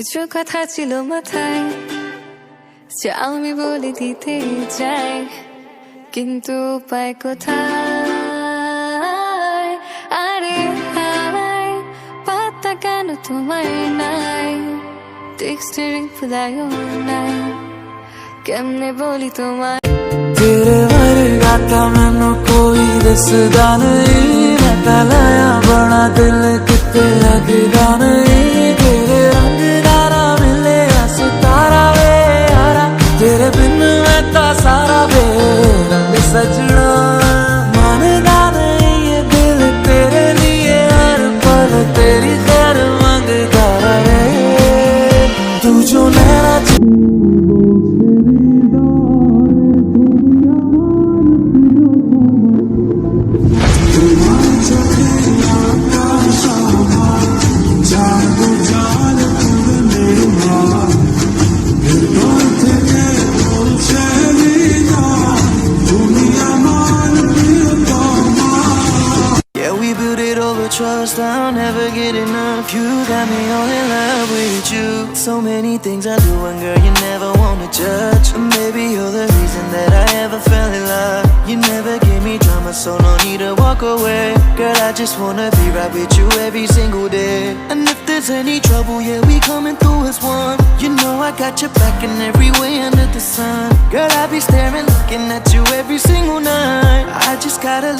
কিছু কথা ছিল মাথায় যা আমি বলে দিতে চাই, কিন্তু উপায় কোথায়? আরে হায়, পাতা কেন তোমায় নাই? টেক্সটের রিপ্লাইও নাই, কেমনে বলি তোমায়? तेरे वर्गा था मैनू कोई दसदा नहीं, मैं तलाया बड़ा दिल किते लगदा नहीं। तेरे रंग दारा मिले सितारा वे यारा, तेरे बिन मैं ता सारा वे रंग सजना। मानदा नहीं ये दिल तेरे लिए हर पल तेरी खैर मांगता रहे। तू जो नैना trust, I'll never get enough. You got me all in love with you. So many things I do, and girl, you never wanna judge. And maybe you're the reason that I ever fell in love. You never give me drama, so no need to walk away. Girl, I just wanna be right with you every single day. And if there's any trouble, yeah, we coming through as one. You know I got your back in every way under the sun. Girl, I be staring, looking at you every single night. I just gotta